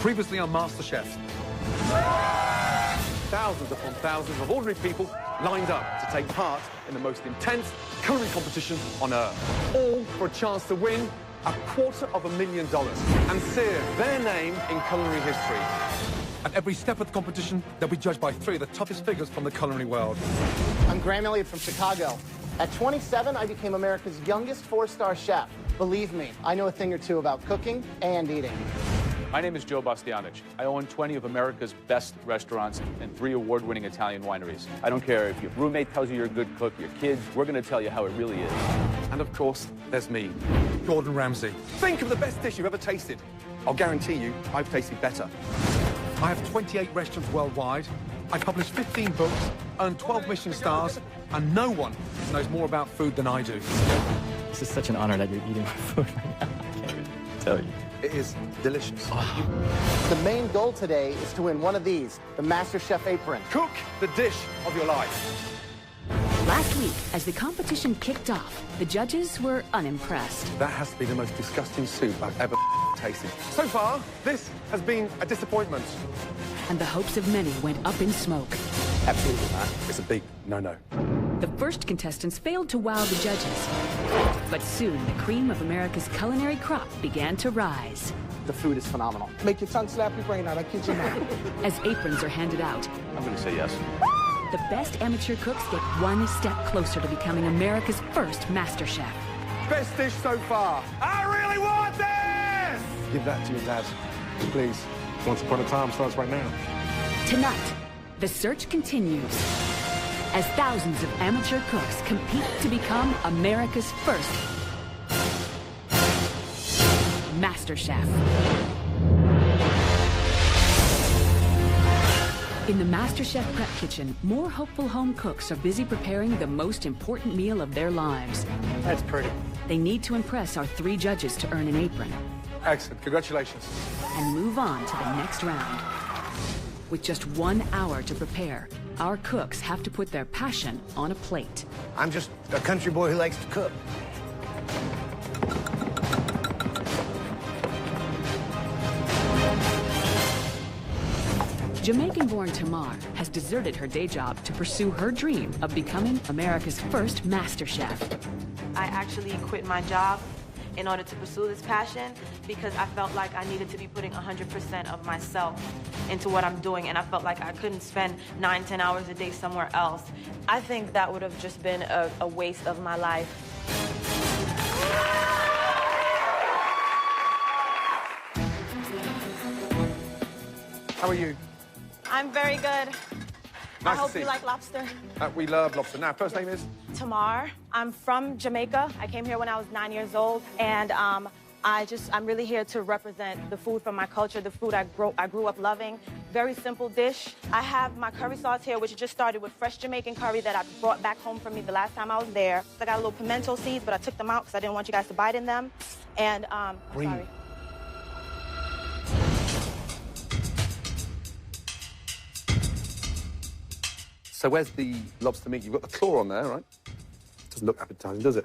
Previously on MasterChef. Thousands upon thousands of ordinary people lined up to take part in the most intense culinary competition on Earth. All for a chance to win $250,000 and sear their name in culinary history. At every step of the competition, they'll be judged by 3 of the toughest figures from the culinary world. I'm Graham Elliott from Chicago. At 27, I became America's youngest 4-star chef. Believe me, I know a thing or two about cooking and eating. My name is Joe Bastianich. I own 20 of America's best restaurants and 3 award-winning Italian wineries. I don't care if your roommate tells you you're a good cook, your kids, we're going to tell you how it really is. And of course, there's me, Gordon Ramsay. Think of the best dish you've ever tasted. I'll guarantee you, I've tasted better. I have 28 restaurants worldwide. I've published 15 books, earned 12 Michelin stars, and no one knows more about food than I do. This is such an honor that you're eating my food right now. I can't even tell you. It is delicious. The main goal today is to win one of these, the MasterChef apron. Cook the dish of your life. Last week, as the competition kicked off, the judges were unimpressed. That has to be the most disgusting soup I've ever tasted. So far, this has been a disappointment. And the hopes of many went up in smoke. Absolutely not. It's a big no-no. The first contestants failed to wow the judges. But soon, the cream of America's culinary crop began to rise. The food is phenomenal. Make your tongue slap your brain out, I kid you not. As aprons are handed out, I'm going to say yes. the best amateur cooks get one step closer to becoming America's first MasterChef. Best dish so far. I really want this! Give that to your dad, please. Once Upon a Time starts right now. Tonight, the search continues as thousands of amateur cooks compete to become America's first MasterChef. In the MasterChef prep kitchen, more hopeful home cooks are busy preparing the most important meal of their lives. That's pretty. They need to impress our 3 judges to earn an apron Excellent. Congratulations. and move on to the next round. With just 1 hour to prepare, our cooks have to put their passion on a plate. I'm just a country boy who likes to cook. Jamaican-born Tamar has deserted her day job to pursue her dream of becoming America's first MasterChef. I actually quit my job in order to pursue this passion because I felt like I needed to be putting 100% of myself into what I'm doing, and I felt like I couldn't spend 9-10 hours a day somewhere else. I think that would have just been a waste of my life. How are you? I'm very good. I Nice to hope see you you. like lobster. We love lobster. Now, first name is? Tamar. I'm from Jamaica. I came here when I was 9 years old, and I'm really here to represent the food from my culture, the food I grew up loving. Very simple dish. I have my curry sauce here, which just started with fresh Jamaican curry that I brought back home from me the last time I was there. I got a little pimento seeds, but I took them out because I didn't want you guys to bite in them. And, sorry. So where's the lobster meat? You've got the claw on there, right? Doesn't look appetizing, does it?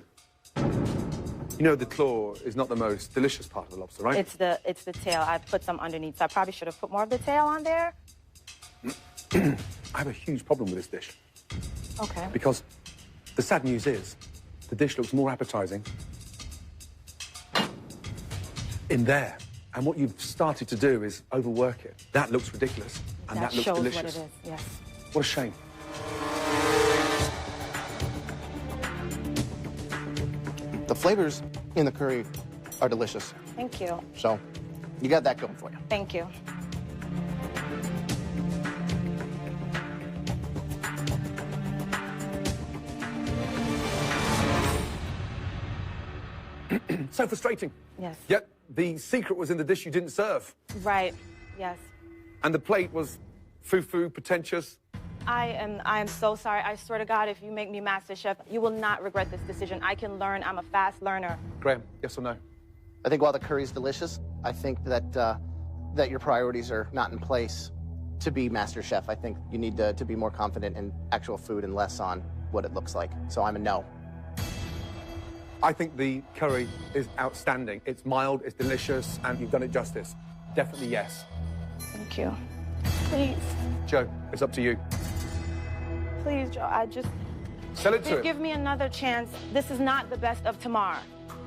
You know the claw is not the most delicious part of the lobster, right? It's the tail. I put some underneath, so I probably should have put more of the tail on there. I have a huge problem with this dish. Okay. Because the sad news is the dish looks more appetizing in there. And what you've started to do is overwork it. That looks ridiculous, and that looks shows delicious. what it is, yes. What a shame. The flavors in the curry are delicious. Thank you. So, you got that going for you. Thank you. So frustrating. Yes. Yet the secret was in the dish you didn't serve. Right. Yes. And the plate was foo-foo, pretentious. I am so sorry. I swear to God, if you make me MasterChef, you will not regret this decision. I can learn. I'm a fast learner. Graham, yes or no? I think while the curry's delicious, I think that that your priorities are not in place to be MasterChef. I think you need to be more confident in actual food and less on what it looks like. So I'm a no. I think the curry is outstanding. It's mild, it's delicious, and you've done it justice. Definitely yes. Thank you. Please, Joe, it's up to you. please, Joe, Sell it to him. give me another chance. This is not the best of tomorrow.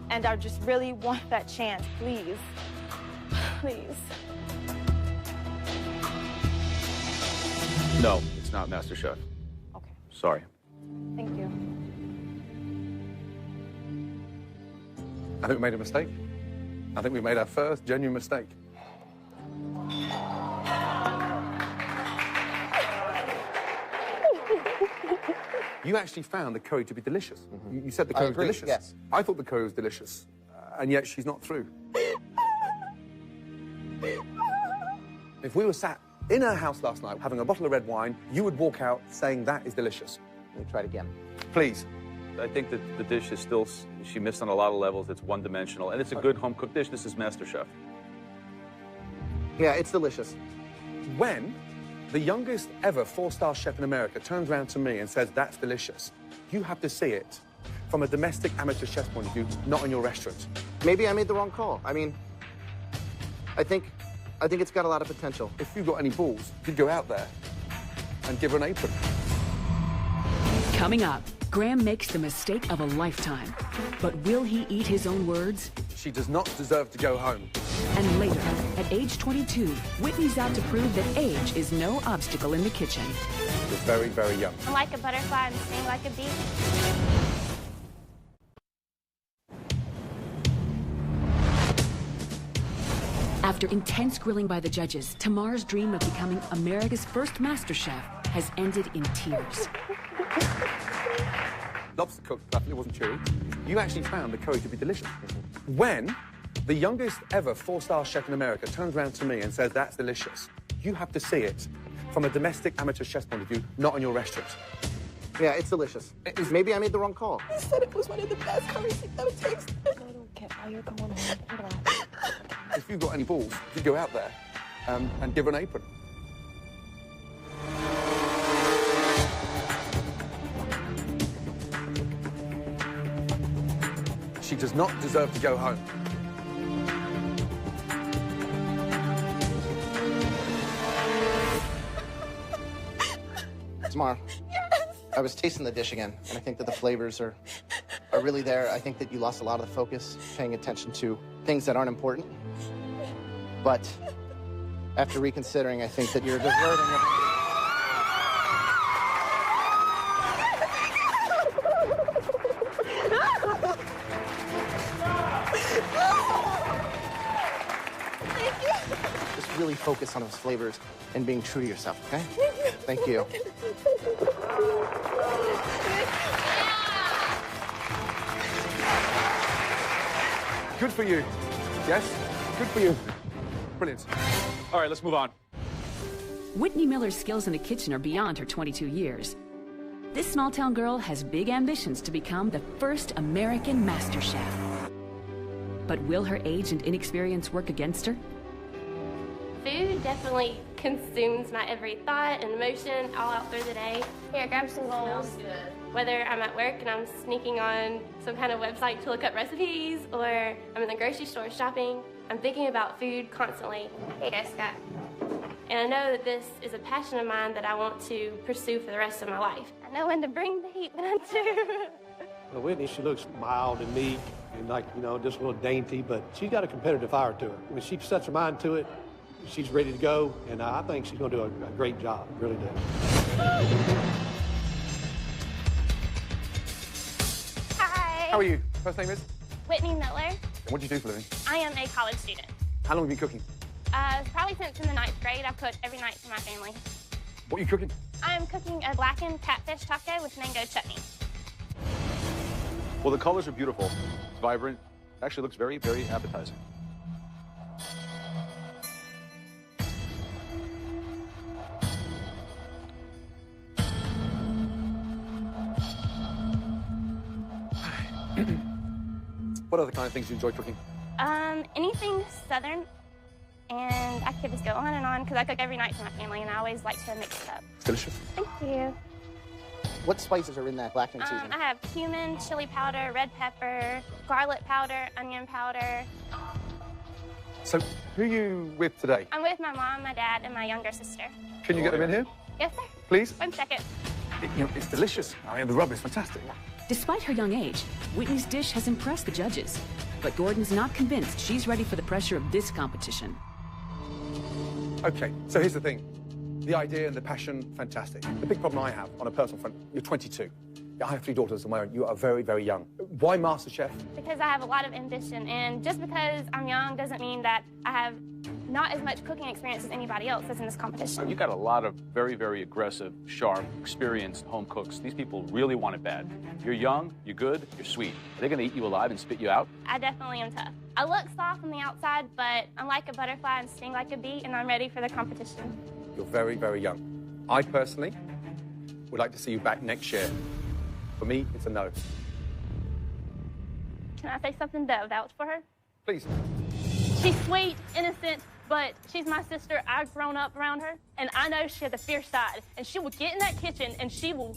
And I just really want that chance, please. Please. No, it's not MasterChef. Okay, Sorry. thank you. I think we made a mistake. I think we made our first genuine mistake. You actually found the curry to be delicious. You said the curry was agree, delicious. yes. I thought the curry was delicious, and yet she's not through. If we were sat in her house last night having a bottle of red wine, you would walk out saying that is delicious. Let me try it again. Please. I think that the dish is still, she missed on a lot of levels. It's one-dimensional, and it's a good home-cooked dish. This is MasterChef. Yeah, it's delicious. When the youngest ever four-star chef in America turns around to me and says, that's delicious, you have to see it from a domestic amateur chef's point of view, not in your restaurant. Maybe I made the wrong call. I mean, I think it's got a lot of potential. If you've got any balls, you'd go out there and give her an apron. Coming up, Graham makes the mistake of a lifetime. But will he eat his own words? She does not deserve to go home. And later, at age 22, Whitney's out to prove that age is no obstacle in the kitchen. You're very, very young. I'm like a butterfly and sting like a bee. After intense grilling by the judges, Tamar's dream of becoming America's first MasterChef has ended in tears. Lobster cooked perfectly, it wasn't chewy. You actually found the curry to be delicious. When the youngest ever four-star chef in America turns around to me and says, that's delicious, you have to see it from a domestic amateur chef's point of view, not in your restaurant. Yeah, it's delicious. Maybe I made the wrong call. You said it was one of the best curries you've ever tasted. I don't get why you're going on. If you've got any balls, you'd go out there and give her an apron. She does not deserve to go home. Tamar, I was tasting the dish again, and I think that the flavors are really there. I think that you lost a lot of the focus, paying attention to things that aren't important. But after reconsidering, I think that you're deserving of... Just really focus on those flavors and being true to yourself, okay? Thank you. Good for you. Yes? Good for you. Brilliant. All right, let's move on. Whitney Miller's skills in the kitchen are beyond her 22 years. This small-town girl has big ambitions to become the first American MasterChef. But will her age and inexperience work against her? Food definitely consumes my every thought and emotion all out through the day. Here, grab some bowls. Whether I'm at work and I'm sneaking on some kind of website to look up recipes, or I'm in the grocery store shopping, I'm thinking about food constantly. Hey guys, Scott. And I know that this is a passion of mine that I want to pursue for the rest of my life. I know when to bring the heat when I do. Well, Whitney, she looks mild and meek and like, you know, just a little dainty, but she's got a competitive fire to her. When she sets her mind to it, she's ready to go, and I think she's going to do a great job, really do. Hi. How are you? First name is? Whitney Miller. And what do you do for a living? I am a college student. How long have you been cooking? Probably since in the 9th grade. I've cooked every night for my family. What are you cooking? I'm cooking a blackened catfish taco with mango chutney. Well, the colors are beautiful. It's vibrant. Actually looks very, very appetizing. What other kind of things do you enjoy cooking? Anything southern, and I could just go on and on because I cook every night for my family, and I always like to mix it up. It's delicious. Thank you. What spices are in that blackening season? I have cumin, chili powder, red pepper, garlic powder, onion powder. So, who are you with today? I'm with my mom, my dad, and my younger sister. Can you get them in here? Yes, sir. Please? 1 second. It's delicious. I mean, the rub is fantastic. Despite her young age, Whitney's dish has impressed the judges. But Gordon's not convinced she's ready for the pressure of this competition. Okay, so here's the thing. The idea and the passion, fantastic. The big problem I have on a personal front, you're 22. I have 3 daughters of my own. You are very, very young. Why MasterChef? Because I have a lot of ambition, and just because I'm young doesn't mean that I have not as much cooking experience as anybody else that's in this competition. You've got a lot of very, very aggressive, sharp, experienced home cooks. These people really want it bad. You're young, you're good, you're sweet. Are they going to eat you alive and spit you out? I definitely am tough. I look soft on the outside, but I'm like a butterfly and sting like a bee, and I'm ready for the competition. You're very, very young. I personally would like to see you back next year. For me, it's a no. Can I say something to vouch for her? Please. She's sweet, innocent, but she's my sister. I've grown up around her, and I know she has a fierce side. And she will get in that kitchen, and she'll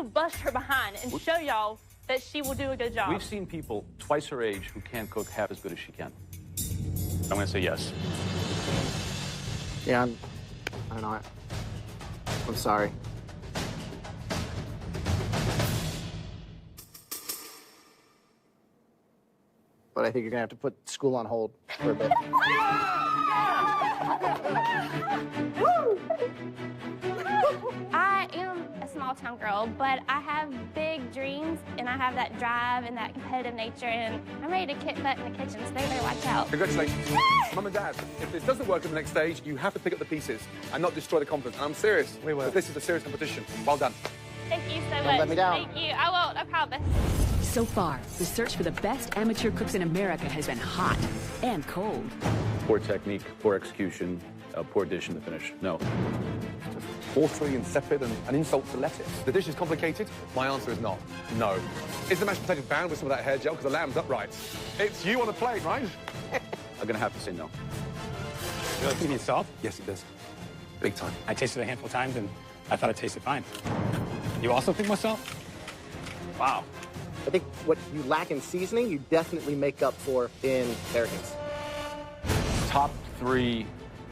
bust her behind and show y'all that she will do a good job. We've seen people twice her age who can't cook half as good as she can. I'm going to say yes. Yeah, I don't know. I'm sorry. But I think you're gonna have to put school on hold for a bit. I am a small town girl, but I have big dreams, and I have that drive and that competitive nature, and I'm ready to kick butt in the kitchen, so they better watch out. Congratulations. Mum and Dad, if this doesn't work in the next stage, you have to pick up the pieces and not destroy the confidence. And I'm serious. We will. This is a serious competition. Well done. Thank you so much. Don't let me down. Thank you. I won't, I promise. So far, the search for the best amateur cooks in America has been hot and cold. Poor technique, poor execution, poor dish in the finish. No. Watery, insipid, and an insult to lettuce. The dish is complicated? My answer is not. No. Is the mashed potato bound with some of that hair gel? Because the lamb's upright. It's you on the plate, right? I'm going to have to say no. You need salt? Yes, it does. Big time. I tasted it a handful of times, and I thought it tasted fine. You also think with salt? Wow. I think what you lack in seasoning, you definitely make up for in arrogance. Top 3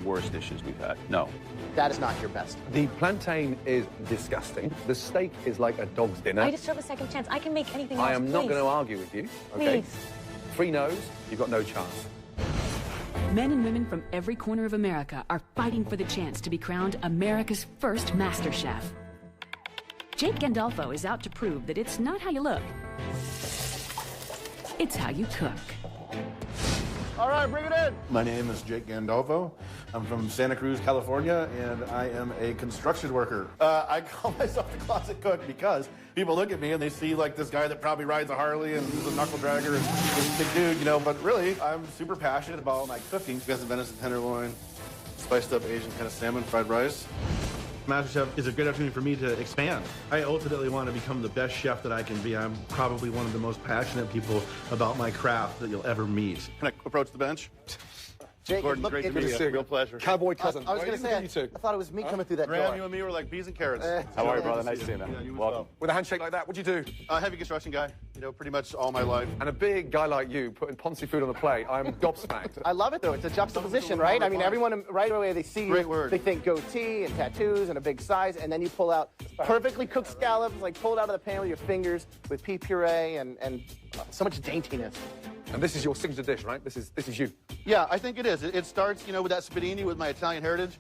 worst dishes we've had. No. That is not your best. The plantain is disgusting. The steak is like a dog's dinner. I deserve a second chance. I can make anything else, I am not please. going to argue with you, okay? Please. 3 no's, you've got no chance. Men and women from every corner of America are fighting for the chance to be crowned America's first MasterChef. Jake Gandolfo is out to prove that it's not how you look, it's how you cook. All right, bring it in. My name is Jake Gandolfo. I'm from Santa Cruz, California, and I am a construction worker. I call myself the closet cook because people look at me and they see like this guy that probably rides a Harley and is a knuckle dragger and is a big dude, you know, but really I'm super passionate about like cooking. Got some venison tenderloin, spiced up Asian kind of salmon, fried rice. MasterChef is a great opportunity for me to expand. I ultimately want to become the best chef that I can be. I'm probably one of the most passionate people about my craft that you'll ever meet. Can I approach the bench? Jake, Gordon, look, great to it meet was- you. Real pleasure. Cowboy cousin. I was going to say, I thought it was me coming through that Graham, door. you and me were like peas and carrots. How are you, brother? Nice to see you, man. Yeah, you as Welcome. well. With a handshake like that, what'd you do? Heavy construction guy, you know, pretty much all my life. And a big guy like you putting Ponzi food on a plate, I'm gobsmacked. I love it, though. It's a juxtaposition, right? I mean, everyone right away, they see Great you, word. they think goatee and tattoos and a big size, and then you pull out perfectly cooked scallops, like pulled out of the pan with your fingers with pea puree and so much daintiness. And this is your signature dish, right? This is you. Yeah, I think it is. It starts, you know, with that spadini with my Italian heritage.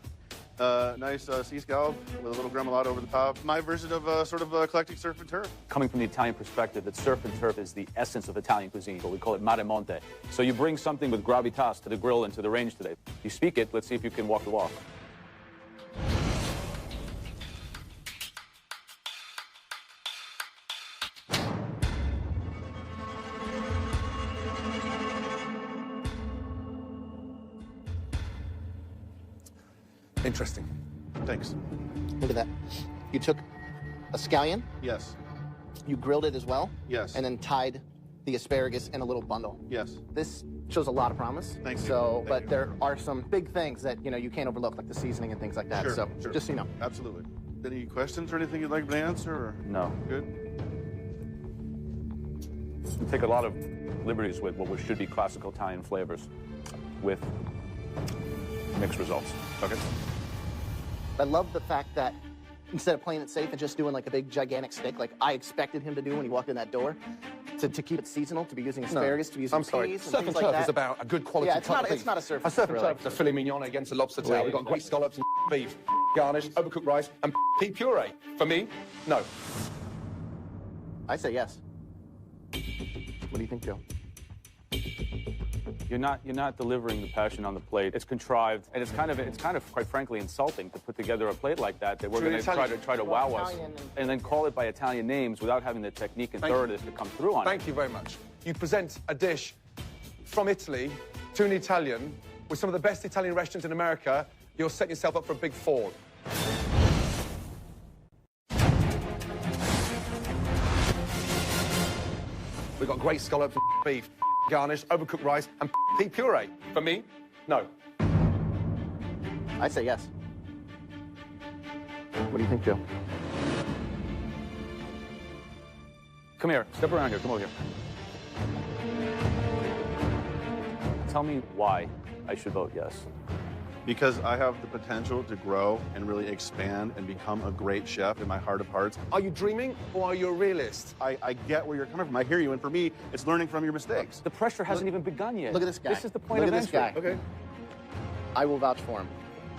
Nice sea scallop with a little gremolata over the top. My version of sort of eclectic surf and turf. Coming from the Italian perspective, that surf and turf is the essence of Italian cuisine, but we call it mare monte. So you bring something with gravitas to the grill and to the range today. You speak it, let's see if you can walk the walk. Interesting. Thanks. Look at that. You took a scallion, Yes. you grilled it as well, Yes. and then tied the asparagus in a little bundle. Yes. This shows a lot of promise. Thank you. So, Thank but you. there are some big things that, you know, you can't overlook, like the seasoning and things like that. Sure, So, sure. just so you know. Absolutely. Any questions or anything you'd like me to answer? Or? No. Good. We take a lot of liberties with what should be classical Italian flavors. with mixed results. Okay? I love the fact that instead of playing it safe and just doing like a big gigantic stick, like I expected him to do when he walked in that door, to keep it seasonal, to be using asparagus, to be using I'm sorry. peas and Surf things and like turf that. is about a good quality Yeah, it's cut not, of it's beef. not a surf A surf and really. turf is a filet mignon against a lobster tail. We've got great scallops and beef, garnished, overcooked rice, and pea puree. For me, no. I say yes. What do you think, Joe? You're not delivering the passion on the plate. It's contrived, and it's kind of quite frankly insulting to put together a plate like that we're going to try to wow us, and then call it by Italian names without having the technique and thoroughness to come through on it. Thank you very much. You present a dish from Italy to an Italian with some of the best Italian restaurants in America. You're setting yourself up for a big fall. We've got great scallops and beef, garnished, overcooked rice, and pea puree. For me, no. I say yes. What do you think, Joe? Come here. Step around here. Come over here. Tell me why I should vote yes. Because I have the potential to grow and really expand and become a great chef in my heart of hearts. Are you dreaming or are you a realist? I get where you're coming from. I hear you. And for me, it's learning from your mistakes. The pressure hasn't even begun yet. Look at this guy. This is the point Look of at this entry. guy. Okay. I will vouch for him.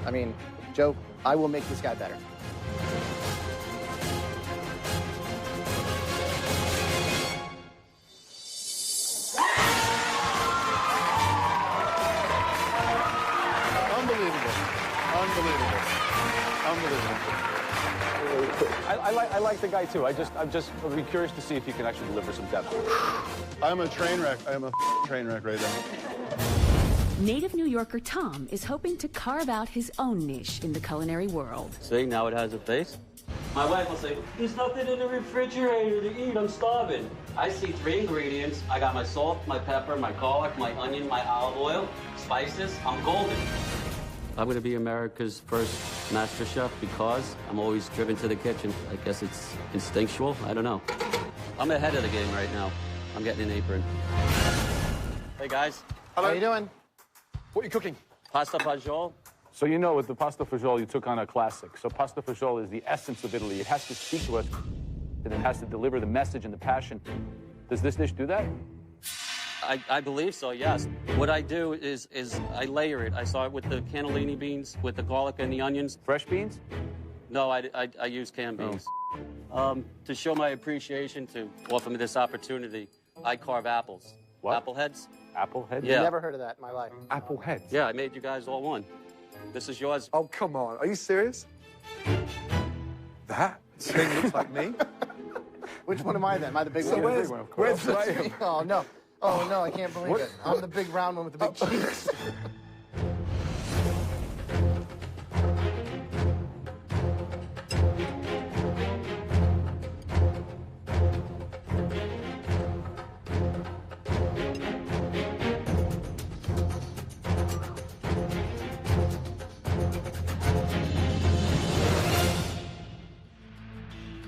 I mean, Joe, I will make this guy better. I like the guy too. I'd be curious to see if he can actually deliver some depth. I'm a train wreck. I'm a train wreck right now. Native New Yorker Tom is hoping to carve out his own niche in the culinary world. See, now it has a face. My wife will say, there's nothing in the refrigerator to eat, I'm starving. I see 3 ingredients. I got my salt, my pepper, my garlic, my onion, my olive oil, spices. I'm golden. I'm gonna be America's first MasterChef because I'm always driven to the kitchen. I guess it's instinctual, I don't know. I'm ahead of the game right now. I'm getting an apron. Hey guys. Hello. How you doing? What are you cooking? Pasta fagioli. So you know, with the pasta fagioli, you took on a classic. So pasta fagioli is the essence of Italy. It has to speak to us, and it has to deliver the message and the passion. Does this dish do that? I believe so, yes. What I do is I layer it. I start with the cannellini beans, with the garlic and the onions. Fresh beans? No, I use canned beans. To show my appreciation, to offer me this opportunity, I carve apples. What? Apple heads. Apple heads? Yeah. Never heard of that in my life. Apple heads? Yeah, I made you guys all one. This is yours. Oh, come on. Are you serious? That thing looks like me. Which one am I then? Am I the big one? Where's Graham? Oh, no. Oh, no, I can't believe it. I'm the big round one with the big cheeks.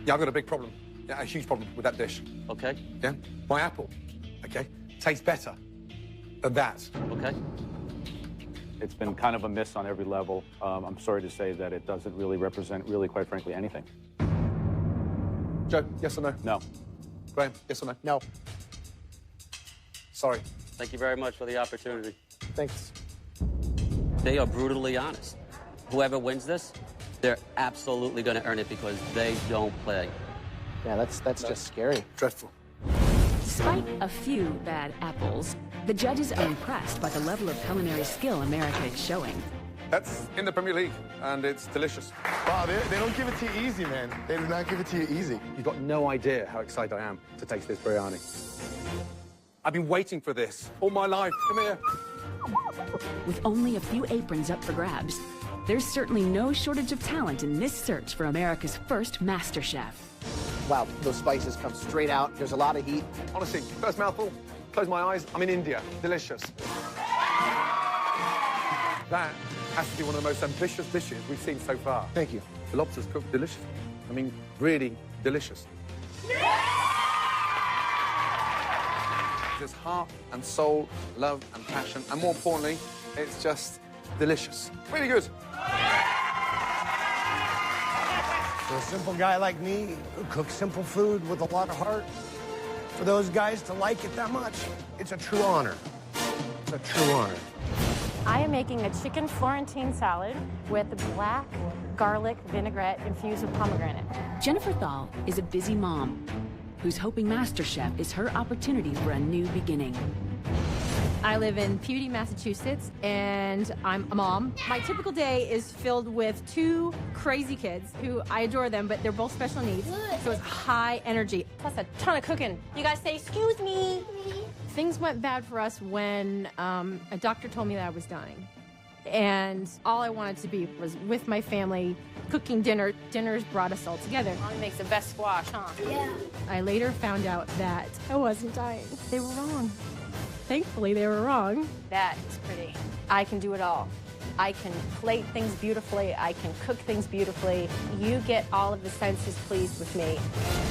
Yeah, I've got a big problem. Yeah, a huge problem with that dish. Okay. Yeah? My apple, okay, tastes better than that. Okay. It's been kind of a miss on every level. I'm sorry to say that it doesn't really represent, quite frankly, anything. Joe, yes or no? No. Graham, yes or no? No. Sorry. Thank you very much for the opportunity. Thanks. They are brutally honest. Whoever wins this, they're absolutely going to earn it because they don't play. Yeah, that's just scary. Dreadful. Despite a few bad apples, the judges are impressed by the level of culinary skill America is showing. That's in the Premier League, and it's delicious. Wow, they don't give it to you easy, man. They do not give it to you easy. You've got no idea how excited I am to taste this biryani. I've been waiting for this all my life. Come here. With only a few aprons up for grabs, there's certainly no shortage of talent in this search for America's first MasterChef. Wow, those spices come straight out. There's a lot of heat. Honestly, first mouthful, close my eyes, I'm in India. Delicious. That has to be one of the most ambitious dishes we've seen so far. Thank you. The lobster's cooked delicious. I mean, really delicious. There's heart and soul, love and passion, and more importantly, It's just delicious. Really good. For a simple guy like me who cooks simple food with a lot of heart, for those guys to like it that much, it's a true honor. It's a true honor. I am making a chicken Florentine salad with black garlic vinaigrette infused with pomegranate. Jennifer Thal is a busy mom who's hoping MasterChef is her opportunity for a new beginning. I live in Pewdie, Massachusetts, and I'm a mom. My typical day is filled with two crazy kids who I adore them, but they're both special needs, so it's high energy, plus a ton of cooking. You guys say, excuse me. Things went bad for us when a doctor told me that I was dying. And all I wanted to be was with my family, cooking dinner. Dinners brought us all together. Mommy makes the best squash, huh? Yeah. I later found out that I wasn't dying. They were wrong. Thankfully, they were wrong. That is pretty. I can do it all. I can plate things beautifully. I can cook things beautifully. You get all of the senses pleased with me.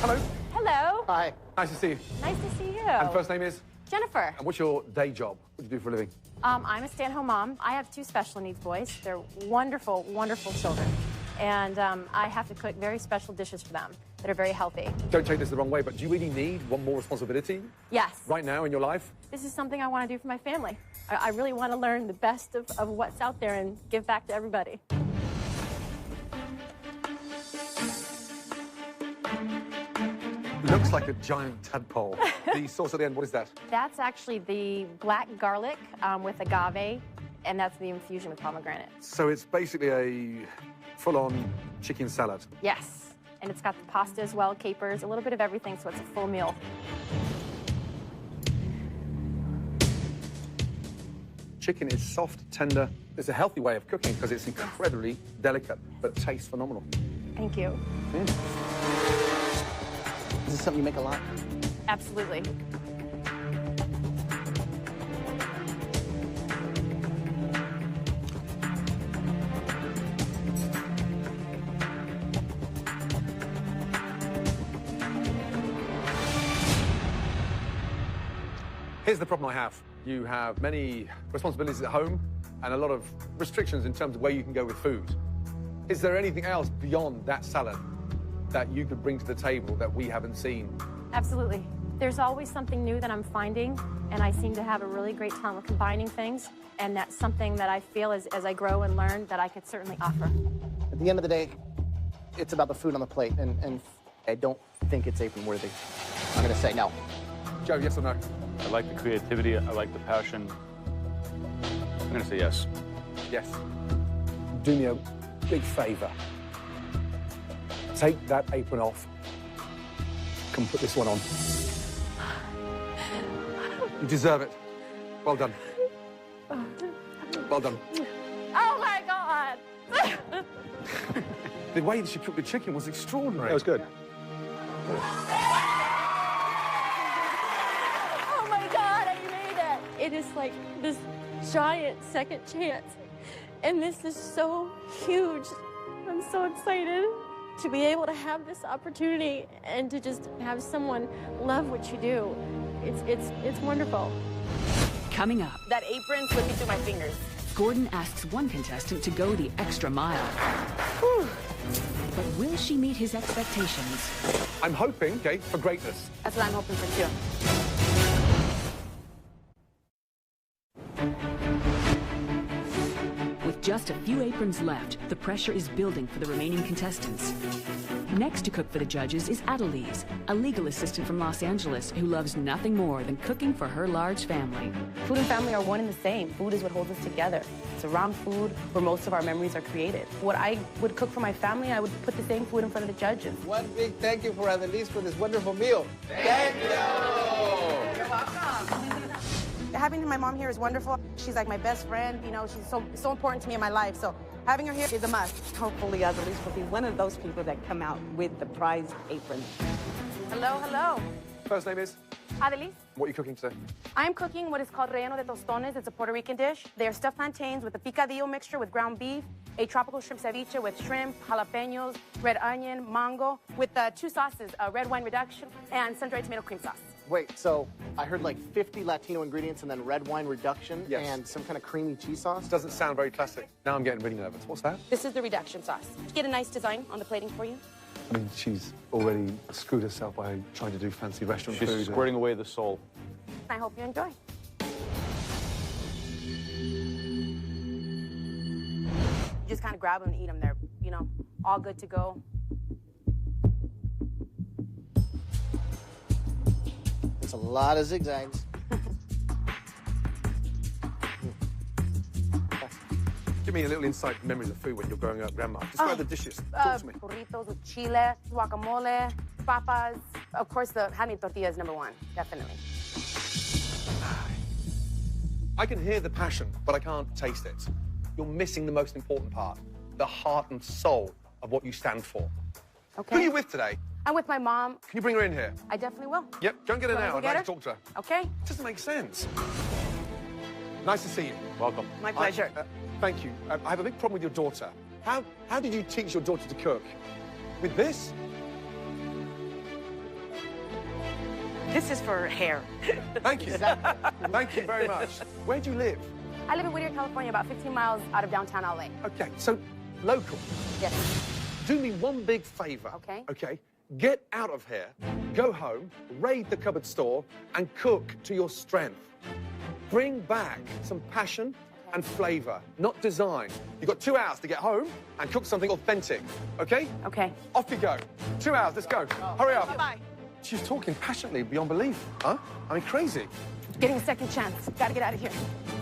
Hello. Hello. Hi. Nice to see you. Nice to see you. And first name is? Jennifer. And what's your day job? What do you do for a living? I'm a stay-at-home mom. I have two special needs boys. They're wonderful, wonderful children. And I have to cook very special dishes for them that are very healthy. Don't take this the wrong way, but do you really need one more responsibility? Yes. Right now in your life? This is something I want to do for my family. I really want to learn the best of what's out there and give back to everybody. Looks like a giant tadpole. The sauce at the end, what is that? That's actually the black garlic with agave, and that's the infusion with pomegranate. So it's basically a full-on chicken salad. Yes, and it's got the pasta as well, capers, a little bit of everything, so it's a full meal. Chicken is soft, tender. It's a healthy way of cooking because it's incredibly delicate, but tastes phenomenal. Thank you. Is this something you make a lot? Absolutely. Here's the problem I have. You have many responsibilities at home and a lot of restrictions in terms of where you can go with food. Is there anything else beyond that salad that you could bring to the table that we haven't seen? Absolutely. There's always something new that I'm finding, and I seem to have a really great time with combining things, and that's something that I feel as I grow and learn that I could certainly offer. At the end of the day, it's about the food on the plate, and I don't think it's apron worthy. I'm going to say no. Joe, yes or no? I like the creativity. I like the passion. I'm going to say yes. Yes. Do me a big favor. Take that apron off. Come put this one on. You deserve it. Well done. Well done. Oh, my God! The way that she cooked the chicken was extraordinary. That was good. Oh, my God, I made it! It is like this giant second chance. And this is so huge. I'm so excited to be able to have this opportunity and to just have someone love what you do. It's wonderful. Coming up, That apron slipping through my fingers. Gordon asks one contestant to go the extra mile. But will she meet his expectations? I'm hoping, okay, for greatness. That's what I'm hoping for, too. With just a few aprons left, the pressure is building for the remaining contestants. Next to cook for the judges is Adelise, a legal assistant from Los Angeles who loves nothing more than cooking for her large family. Food and family are one and the same. Food is what holds us together. It's around food where most of our memories are created. What I would cook for my family, I would put the same food in front of the judges. One big thank you for Adelise for this wonderful meal. Thank you! You're welcome. Having my mom here is wonderful. She's like my best friend. You know, she's so important to me in my life. So having her here is a must. Hopefully, Adelise will be one of those people that come out with the prize apron. Hello, hello. First name is? Adelise. What are you cooking today? I'm cooking what is called relleno de tostones. It's a Puerto Rican dish. They are stuffed plantains with a picadillo mixture with ground beef, a tropical shrimp ceviche with shrimp, jalapenos, red onion, mango, with two sauces, red wine reduction, and sun-dried tomato cream sauce. Wait, so I heard like 50 Latino ingredients and then red wine reduction and some kind of creamy cheese sauce? Doesn't sound very classic. Now I'm getting really nervous. What's that? This is the reduction sauce. Get a nice design on the plating for you. I mean, she's already screwed herself by trying to do fancy restaurant food. She's squirting away the soul. I hope you enjoy. Just kind of grab them and eat them. They're, you know, all good to go. It's a lot of zigzags. Give me a little inside memory of the food when you're growing up, Grandma. Describe the dishes. Talk to me. Burritos with chile, guacamole, papas. Of course, the handmade tortilla is number one, definitely. I can hear the passion, but I can't taste it. You're missing the most important part, the heart and soul of what you stand for. Okay. Who are you with today? I'm with my mom. Can you bring her in here? I definitely will. Yep, go and get her Wanna now. go I'd get like her? to talk to her. Okay. It doesn't make sense. Nice to see you. Welcome. My pleasure. Thank you. I have a big problem with your daughter. How did you teach your daughter to cook? With this? This is for hair. Thank you. Thank you very much. Where do you live? I live in Whittier, California, about 15 miles out of downtown LA. Okay, so local. Yes. Do me one big favor. Okay. Okay. Get out of here, go home, raid the cupboard store, and cook to your strength. Bring back some passion and flavor, not design. You've got 2 hours to get home and cook something authentic, okay? Okay. Off you go. 2 hours, let's go. Hurry up. Bye-bye. She's talking passionately beyond belief, huh? I mean, crazy. Getting a second chance. Gotta get out of here.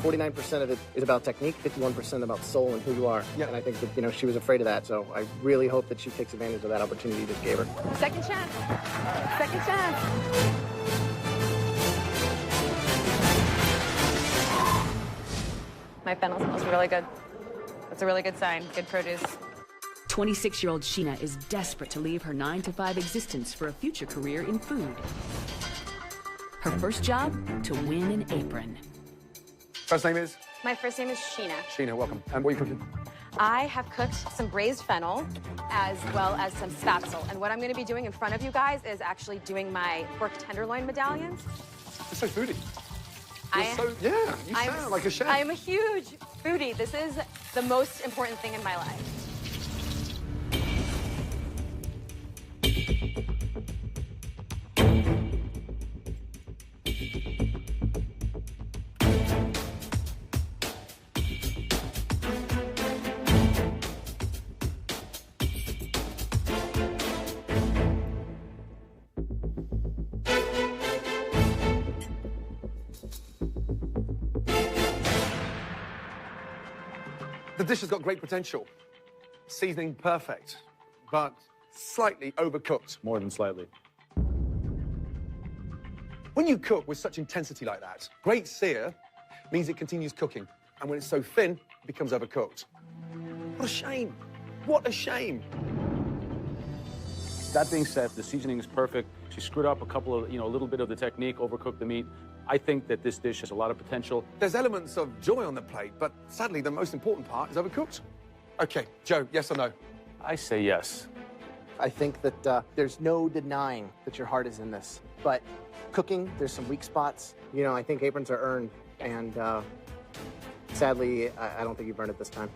49% of it is about technique, 51% about soul and who you are. Yeah. And I think that, you know, she was afraid of that, so I really hope that she takes advantage of that opportunity you just gave her. Second chance. Second chance. My fennel smells really good. That's a really good sign. Good produce. 26-year-old Sheena is desperate to leave her 9-to-5 existence for a future career in food. Her first job, to win an apron. First name is? My first name is Sheena. Sheena, welcome. And what are you cooking? I have cooked some braised fennel as well as some spatzel. And what I'm going to be doing in front of you guys is actually doing my pork tenderloin medallions. You're so foodie. You sound like a chef. I am a huge foodie. This is the most important thing in my life. The dish has got great potential. Seasoning perfect, but slightly overcooked. More than slightly. When you cook with such intensity like that, great sear means it continues cooking. And when it's so thin, it becomes overcooked. What a shame. What a shame. That being said, the seasoning is perfect. She screwed up a little bit of the technique, overcooked the meat. I think that this dish has a lot of potential. There's elements of joy on the plate, but sadly, the most important part is overcooked. Okay, Joe, yes or no? I say yes. I think that there's no denying that your heart is in this. But cooking, there's some weak spots. You know, I think aprons are earned. And sadly, I don't think you've earned it this time.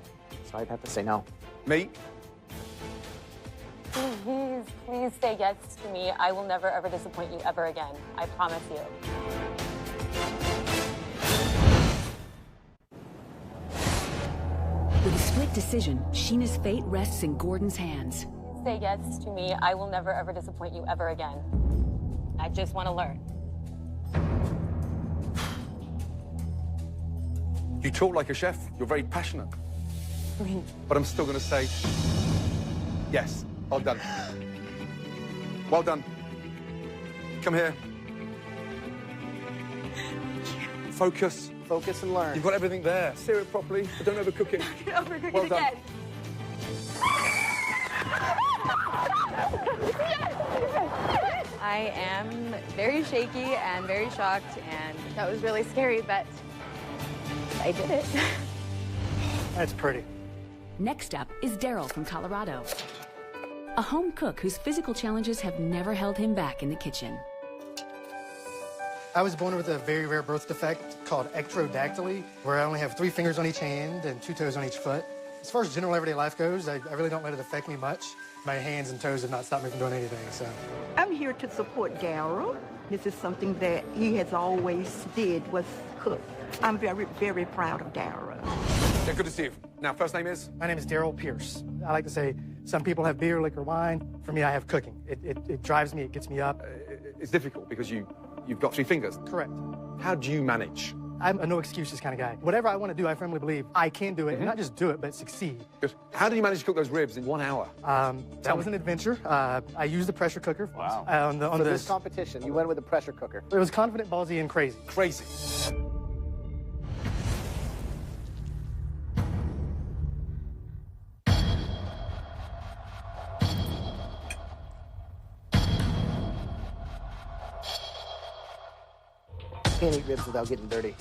So I'd have to say no. Me? Please, please say yes to me. I will never, ever disappoint you ever again. I promise you. With a split decision, Sheena's fate rests in Gordon's hands. Say yes to me. I will never, ever disappoint you ever again. I just want to learn. You talk like a chef. You're very passionate. But I'm still going to say yes. Well done. Well done. Come here. Focus. Focus and learn. You've got everything there. Sear it properly, but don't overcook it. Overcook Well it done. again. I am very shaky and very shocked, and that was really scary, but I did it. That's pretty. Next up is Daryl from Colorado. A home cook whose physical challenges have never held him back in the kitchen. I was born with a very rare birth defect called ectrodactyly, where I only have 3 fingers on each hand and 2 toes on each foot. As far as general everyday life goes, I really don't let it affect me much. My hands and toes have not stopped me from doing anything, so. I'm here to support Daryl. This is something that he has always did, was cook. I'm very, very proud of Daryl. Yeah, good to see you. Now, first name is? My name is Daryl Pierce. I like to say some people have beer, liquor, wine. For me, I have cooking. It drives me, it gets me up. It's difficult because you've got 3 fingers. Correct. How do you manage? I'm a no excuses kind of guy. Whatever I want to do, I firmly believe I can do it, and not just do it, but succeed. Good. How do you manage to cook those ribs in 1 hour? That was an adventure. I used the pressure cooker. Wow. On this competition, you went with a pressure cooker. It was confident, ballsy, and crazy. Crazy. Can't eat ribs without getting dirty.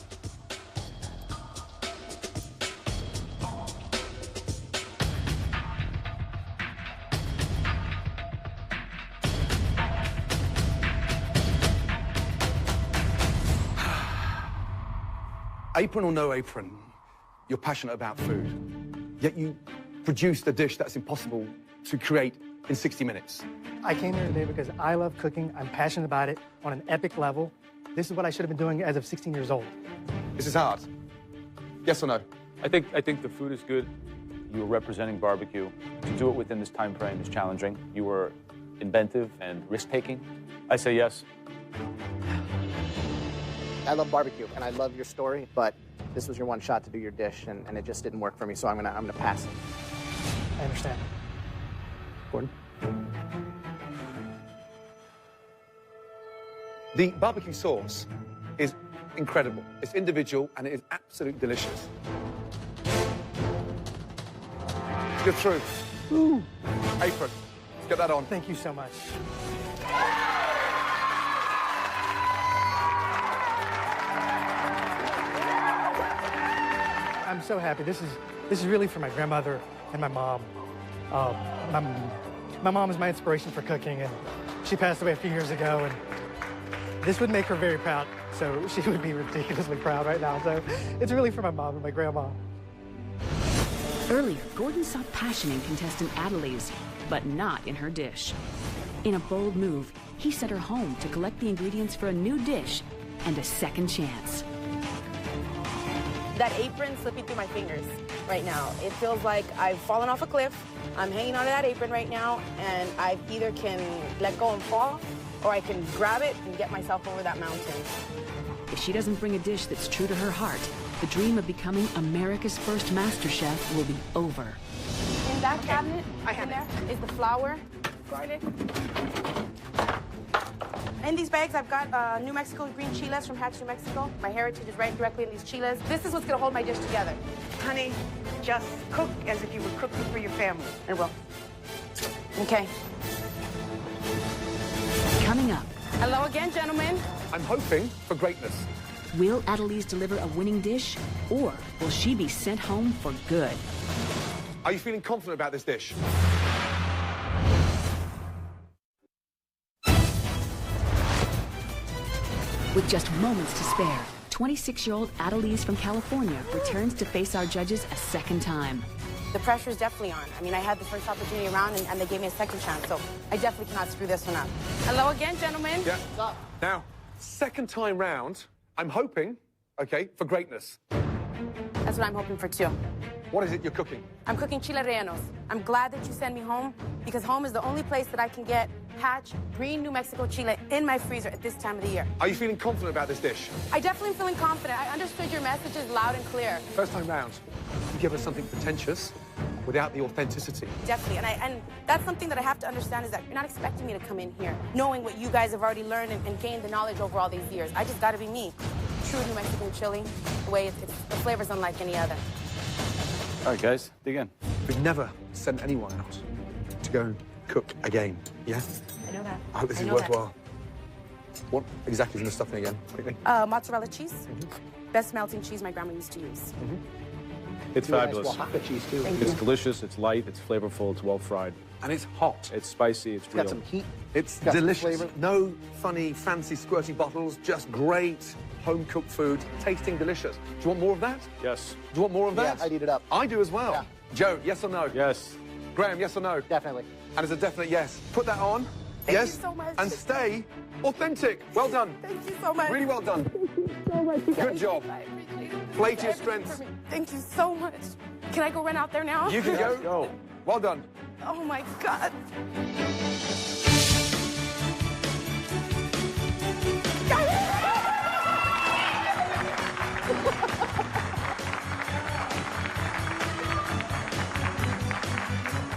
Apron or no apron, you're passionate about food, yet you produced a dish that's impossible to create in 60 minutes. I came here today because I love cooking. I'm passionate about it on an epic level. This is what I should have been doing as of 16 years old. This is hard. Yes or no? I think the food is good. You were representing barbecue. To do it within this time frame is challenging. You were inventive and risk-taking. I say yes. I love barbecue, and I love your story, but this was your one shot to do your dish, and it just didn't work for me, so I'm gonna pass. I understand. Gordon? The barbecue sauce is incredible. It's individual, and it is absolutely delicious. Good through. Ooh. Apron. Let's get that on. Thank you so much. I'm so happy. This is really for my grandmother and my mom. My mom is my inspiration for cooking, and she passed away a few years ago, and this would make her very proud. So she would be ridiculously proud right now. So it's really for my mom and my grandma. Earlier, Gordon saw passion in contestant Adelise, but not in her dish. In a bold move, he sent her home to collect the ingredients for a new dish and a second chance. That apron slipping through my fingers right now. It feels like I've fallen off a cliff. I'm hanging onto that apron right now, and I either can let go and fall, or I can grab it and get myself over that mountain. If she doesn't bring a dish that's true to her heart, the dream of becoming America's first MasterChef will be over. In that cabinet, in there, is the flour, garlic. In these bags, I've got New Mexico green chiles from Hatch, New Mexico. My heritage is right directly in these chiles. This is what's gonna hold my dish together. Honey, just cook as if you were cooking for your family. I will. Okay. Coming up. Hello again, gentlemen. I'm hoping for greatness. Will Adelise deliver a winning dish, or will she be sent home for good? Are you feeling confident about this dish? With just moments to spare, 26-year-old Adelise from California returns to face our judges a second time. The pressure is definitely on. I mean, I had the first opportunity around, and they gave me a second chance, so I definitely cannot screw this one up. Hello again, gentlemen. Yeah. Now, second time round, I'm hoping, okay, for greatness. That's what I'm hoping for, too. What is it you're cooking? I'm cooking chile rellenos. I'm glad that you send me home, because home is the only place that I can get Hatch green New Mexico chile in my freezer at this time of the year. Are you feeling confident about this dish? I definitely am feeling confident. I understood your messages loud and clear. First time round, you give us something pretentious without the authenticity. Definitely, and that's something that I have to understand is that you're not expecting me to come in here knowing what you guys have already learned and gained the knowledge over all these years. I just gotta be me. True New Mexican chili, the way the flavor's unlike any other. All right, guys, dig in. We've never sent anyone out to go cook again, yeah? I know that. I hope this is worthwhile. What exactly is in the stuffing again, quickly? Mozzarella cheese. Best melting cheese my grandma used to use. It's fabulous. Oaxaca cheese, too. It's delicious, it's light, it's flavorful, it's well fried. And it's hot. It's spicy, it's real. Got some heat. It's got some delicious. flavor. No funny, fancy, squirty bottles, just great home-cooked food, tasting delicious. Do you want more of that? Yes. Do you want more of that? Yeah, I'd eat it up. I do as well. Yeah. Joe, yes or no? Yes. Graham, yes or no? Definitely. And it's a definite yes. Put that on. Thank yes. you so much. And stay authentic. Well done. Thank you so much. Really well done. Thank you so much. You Good guys. job. I appreciate it. Play to your strengths. Thank you so much. Can I go run out there now? You can go. Well done. Oh my God.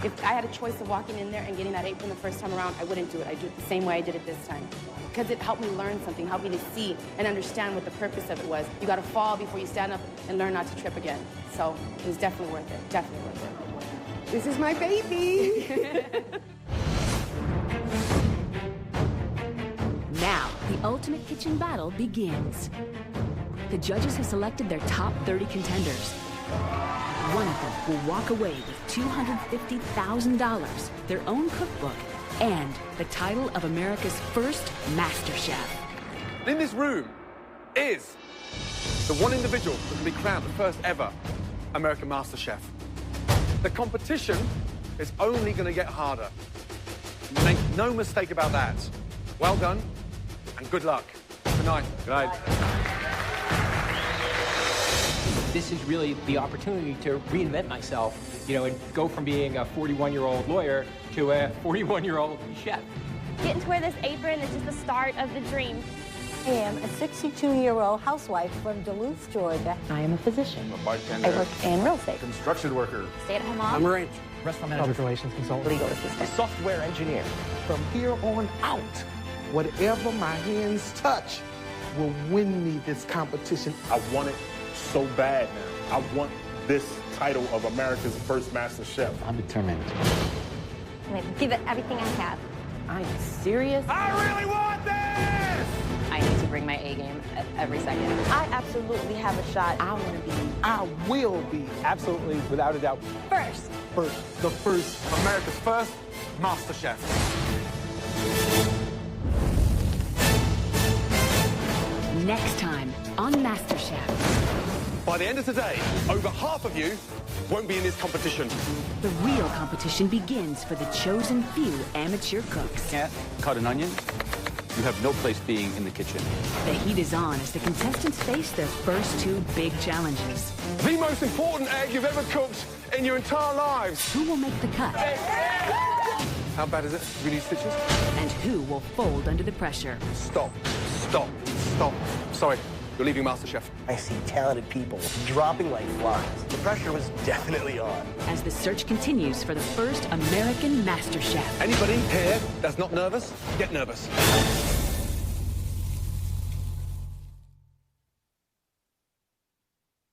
If I had a choice of walking in there and getting that apron the first time around, I wouldn't do it. I'd do it the same way I did it this time. Because it helped me learn something, helped me to see and understand what the purpose of it was. You gotta fall before you stand up and learn not to trip again. So it was definitely worth it, definitely worth it. This is my baby. Now, the ultimate kitchen battle begins. The judges have selected their top 30 contenders. One of them will walk away with $250,000, their own cookbook, and the title of America's first MasterChef. In this room is the one individual that can be crowned the first ever American MasterChef. The competition is only going to get harder. Make no mistake about that. Well done, and good luck. Good night. Good night. This is really the opportunity to reinvent myself, you know, and go from being a 41-year-old lawyer to a 41-year-old chef. Getting to wear this apron is just the start of the dream. I am a 62-year-old housewife from Duluth, Georgia. I am a physician. A bartender. I work in real estate. Construction worker. Stay-at-home mom. I'm a rancher. Restaurant manager. Public relations consultant. Legal assistant. Software engineer. From here on out, whatever my hands touch will win me this competition. I want it so bad now. I want this title of America's first Master Chef. I'm determined. I'm gonna give it everything I have. I am serious. I really want this! I need to bring my A game at every second. I absolutely have a shot. I want to be I will be Absolutely, without a doubt. First. The first America's first MasterChef. Next time on MasterChef. By the end of today, over half of you won't be in this competition. The real competition begins for the chosen few amateur cooks. Can't cut an onion? You have no place being in the kitchen. The heat is on as the contestants face their first two big challenges. The most important egg you've ever cooked in your entire lives. Who will make the cut? How bad is it? Do we need stitches? And who will fold under the pressure? Stop. Stop. Stop. Sorry, you're leaving MasterChef. I see talented people dropping like flies. The pressure was definitely on. As the search continues for the first American MasterChef. Anybody here that's not nervous, get nervous.